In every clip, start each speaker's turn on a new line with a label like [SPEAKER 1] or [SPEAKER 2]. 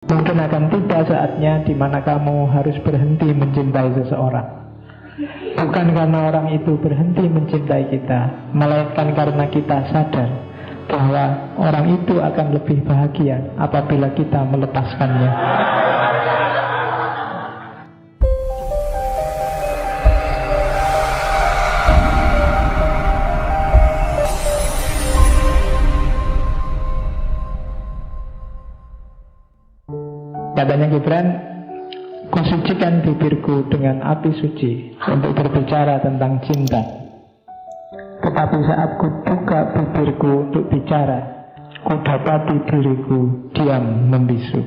[SPEAKER 1] Mungkin akan tiba saatnya di mana kamu harus berhenti mencintai seseorang. Bukan karena orang itu berhenti mencintai kita, melainkan karena kita sadar bahwa orang itu akan lebih bahagia apabila kita melepaskannya. Katanya Gibran, kusucikan bibirku dengan api suci untuk berbicara tentang cinta. Tetapi saat kubuka bibirku untuk bicara, kudapati diriku diam membisu.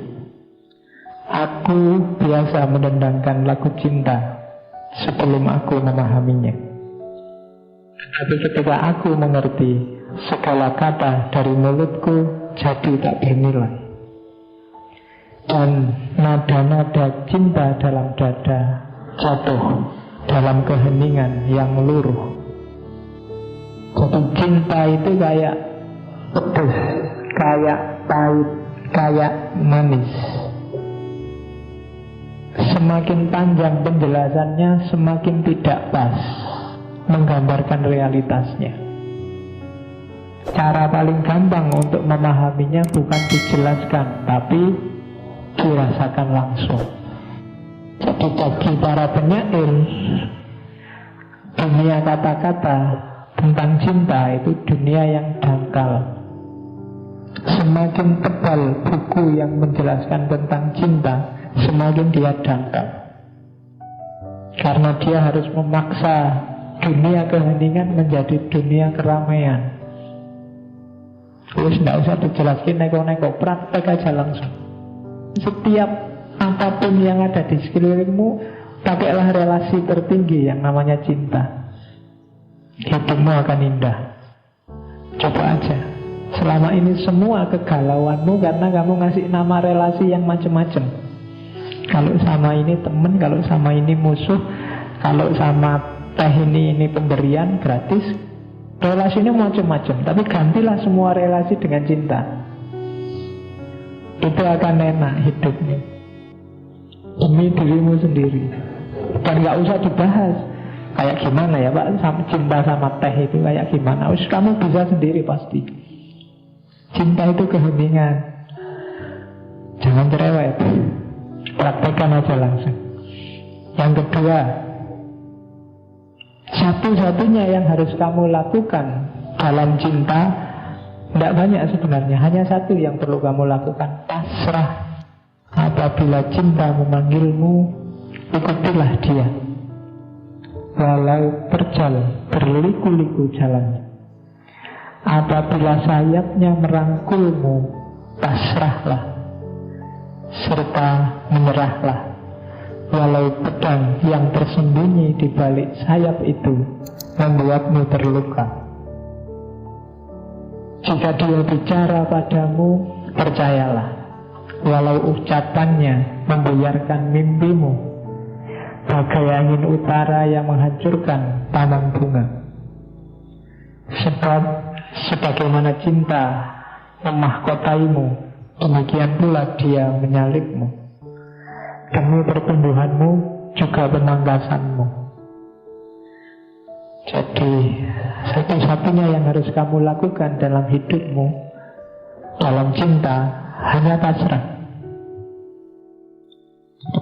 [SPEAKER 1] Aku biasa mendendangkan lagu cinta sebelum aku memahaminya. Tapi ketika aku mengerti, segala kata dari mulutku jadi tak bernilai. Dan nada-nada cinta dalam dada jatuh dalam keheningan yang luruh. Jadi cinta itu kayak pedes, kayak pahit, kayak manis. Semakin panjang penjelasannya, semakin tidak pas menggambarkan realitasnya. Cara paling gampang untuk memahaminya bukan dijelaskan, tapi dirasakan langsung. Jadi bagi para penyair, dunia kata-kata tentang cinta itu dunia yang dangkal. Semakin tebal buku yang menjelaskan tentang cinta, semakin dia dangkal. Karena dia harus memaksa dunia keheningan menjadi dunia keramaian. Terus tidak usah dijelaskan neko-neko, praktek aja langsung. Setiap apapun yang ada di sekelilingmu, pakailah relasi tertinggi yang namanya cinta. Hidupmu akan indah. Coba aja. Selama ini semua kegalauanmu karena kamu ngasih nama relasi yang macam-macam. Kalau sama ini teman, kalau sama ini musuh, kalau sama teh ini pemberian gratis. Relasinya macam-macam, tapi gantilah semua relasi dengan cinta. Itu akan enak hidupnya demi dirimu sendiri. Dan gak usah dibahas kayak gimana ya Pak, cinta sama teh itu kayak gimana. Kamu bisa sendiri pasti. Cinta itu keheningan. Jangan cerewet, praktekkan aja langsung. Yang kedua, satu-satunya yang harus kamu lakukan dalam cinta, tidak banyak sebenarnya, hanya satu yang perlu kamu lakukan, pasrah. Apabila cinta memanggilmu, ikutilah dia. Walau terjal berliku-liku jalannya. Apabila sayapnya merangkulmu, pasrahlah serta menyerahlah. Walau pedang yang tersembunyi di balik sayap itu membuatmu terluka. Jika dia bicara padamu, percayalah, walau ucapannya membuyarkan mimpimu, bagai angin utara yang menghancurkan taman bunga. Sebab sebagaimana cinta memahkotaimu, demikian pula dia menyalipmu. Demi pertumbuhanmu juga pemangkasanmu. Jadi satu-satunya yang harus kamu lakukan dalam hidupmu, dalam cinta, hanya pasrah.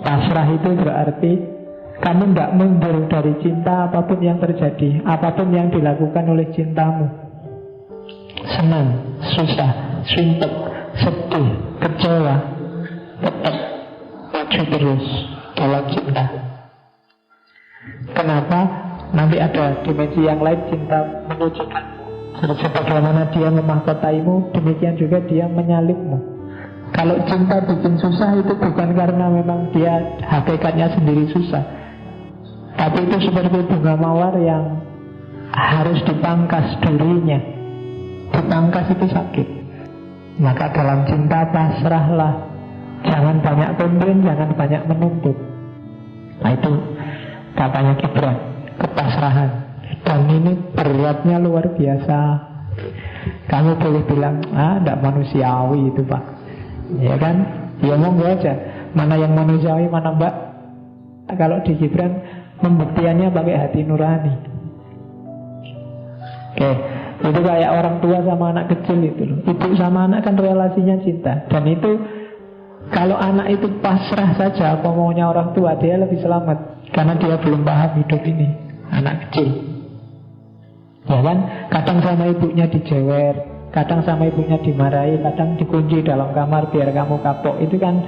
[SPEAKER 1] Pasrah itu berarti kamu tidak mundur dari cinta apapun yang terjadi, apapun yang dilakukan oleh cintamu. Senang, susah, suntuk, sedih, kecewa, tetap maju terus dalam cinta. Kenapa? Nanti ada dimensi yang lain, cinta menyucikan. Sebagaimana dia memahkotaimu, demikian juga dia menyalipmu. Kalau cinta bikin susah, itu bukan karena memang dia hakikatnya sendiri susah, tapi itu seperti bunga mawar yang harus dipangkas durinya. Dipangkas itu sakit. Maka dalam cinta pasrahlah. Jangan banyak komplain, jangan banyak menuntut. Nah itu katanya Gibran, kepasrahan. Dan ini beratnya luar biasa. Kamu boleh bilang, tidak manusiawi itu Pak, ya kan? Ya monggo aja, mana yang manusiawi, mana mbak. Kalau di Gibran pembuktiannya pakai hati nurani. Oke, itu kayak orang tua sama anak kecil itu loh. Ibu sama anak kan relasinya cinta. Dan itu kalau anak itu pasrah saja apa maunya orang tua, dia lebih selamat. Karena dia belum paham hidup ini, anak kecil. Ya kan, kadang sama ibunya dijewer, kadang sama ibunya dimarahi, kadang dikunci dalam kamar biar kamu kapok. Itu kan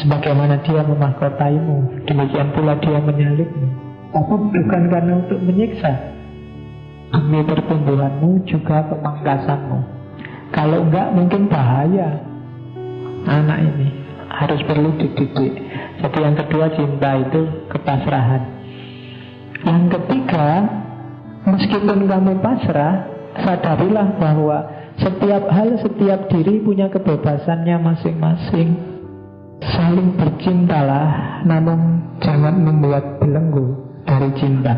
[SPEAKER 1] sebagaimana dia memahkotaimu, demikian pula dia menyalibmu. Tapi bukan karena untuk menyiksa, demi pertumbuhanmu juga pemangkasanmu. Kalau enggak mungkin bahaya. Anak ini harus perlu dididik. Jadi yang kedua, cinta itu kepasrahan. Yang ketiga, meskipun kamu pasrah, sadarilah bahwa setiap hal, setiap diri punya kebebasannya masing-masing. Saling bercintalah, namun jangan membuat belenggu dari cinta.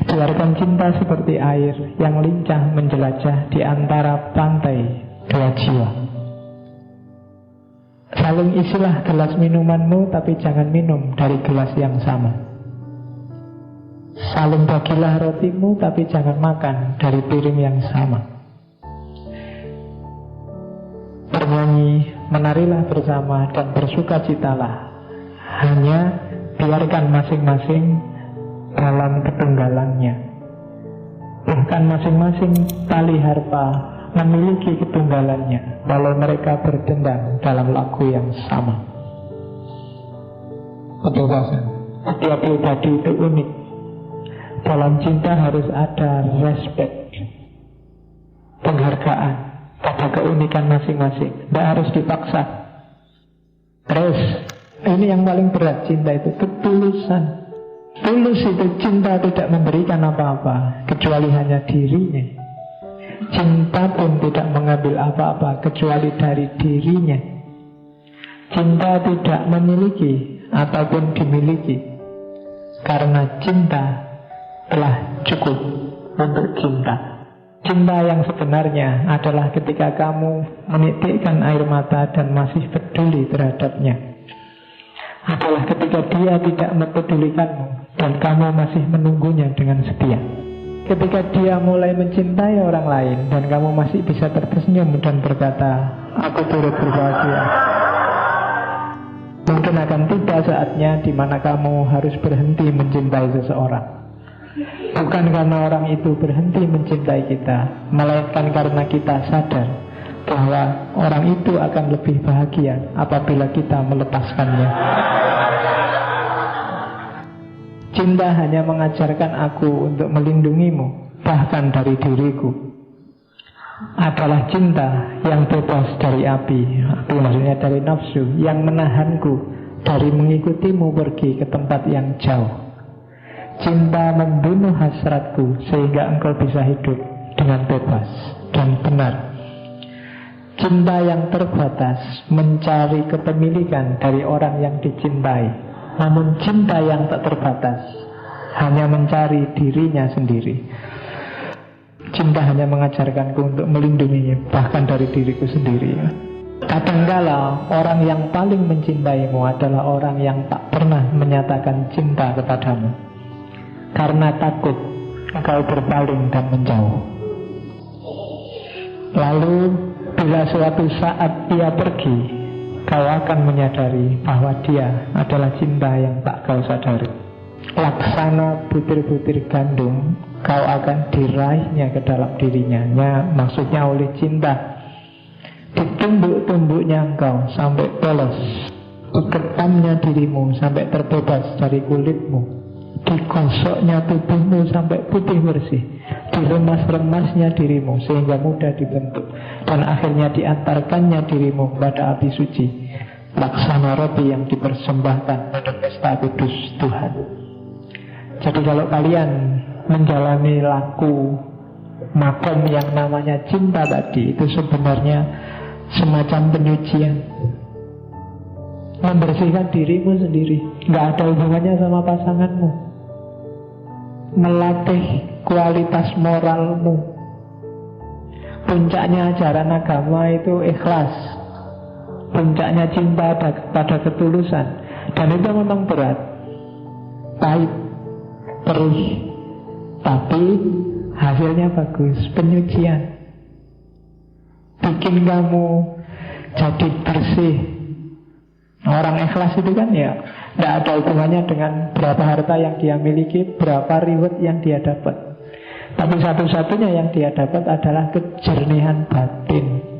[SPEAKER 1] Biarkan cinta seperti air yang lincah menjelajah di antara pantai dua jiwa. Saling isilah gelas minumanmu, tapi jangan minum dari gelas yang sama. Saling bagilah rotimu, tapi jangan makan dari piring yang sama. Bernyanyi, menarilah bersama dan bersukacitalah. Hanya biarkan masing-masing dalam ketunggalannya. Bahkan masing-masing tali harpa memiliki ketunggalannya, walau mereka berdendang dalam lagu yang sama. Kebebasan. Setiap pribadi itu unik. Dalam cinta harus ada respect, penghargaan pada keunikan masing-masing. Tidak harus dipaksa. Terus, ini yang paling berat cinta itu, ketulusan. Tulus itu cinta tidak memberikan apa-apa kecuali hanya dirinya. Cinta pun tidak mengambil apa-apa kecuali dari dirinya. Cinta tidak memiliki ataupun dimiliki, karena cinta telah cukup untuk cinta. Cinta yang sebenarnya adalah ketika kamu menitikkan air mata dan masih peduli terhadapnya. Adalah ketika dia tidak mempedulikanmu dan kamu masih menunggunya dengan setia. Ketika dia mulai mencintai orang lain dan kamu masih bisa tersenyum dan berkata, aku turut berbahagia. Mungkin akan tiba saatnya di mana kamu harus berhenti mencintai seseorang. Bukan karena orang itu berhenti mencintai kita, melainkan karena kita sadar bahwa orang itu akan lebih bahagia apabila kita melepaskannya. Cinta hanya mengajarkan aku untuk melindungimu, bahkan dari diriku. Adalah cinta yang bebas dari api, api maksudnya dari nafsu, yang menahanku dari mengikutimu pergi ke tempat yang jauh. Cinta membunuh hasratku sehingga engkau bisa hidup dengan bebas dan benar. Cinta yang terbatas mencari kepemilikan dari orang yang dicintai. Namun cinta yang tak terbatas hanya mencari dirinya sendiri. Cinta hanya mengajarkanku untuk melindunginya, bahkan dari diriku sendiri. Kadangkala orang yang paling mencintaimu adalah orang yang tak pernah menyatakan cinta kepadamu, karena takut engkau berpaling dan menjauh. Lalu bila suatu saat ia pergi, kau akan menyadari bahwa dia adalah cinta yang tak kau sadari. Laksana butir-butir gandum, kau akan diraihnya ke dalam dirinya. Maksudnya oleh cinta. Ditumbuk-tumbuknya engkau sampai polos, diketamnya dirimu sampai terbebas dari kulitmu, digosoknya tubuhmu sampai putih bersih, diremas-remasnya dirimu sehingga mudah dibentuk, dan akhirnya diantarkannya dirimu pada api suci, laksana roti yang dipersembahkan pada pesta kudus Tuhan. Jadi kalau kalian menjalani laku makom yang namanya cinta tadi, itu sebenarnya semacam penyucian, membersihkan dirimu sendiri, gak ada hubungannya sama pasanganmu, melatih kualitas moralmu. Puncaknya ajaran agama itu ikhlas. puncaknya cinta pada ketulusan. Dan itu memang berat, pahit, perih, tapi hasilnya bagus, penyucian. Bikin kamu jadi bersih. Orang ikhlas itu kan ya tidak ada hubungannya dengan berapa harta yang dia miliki, berapa reward yang dia dapat. Tapi satu-satunya yang dia dapat adalah kejernihan batin.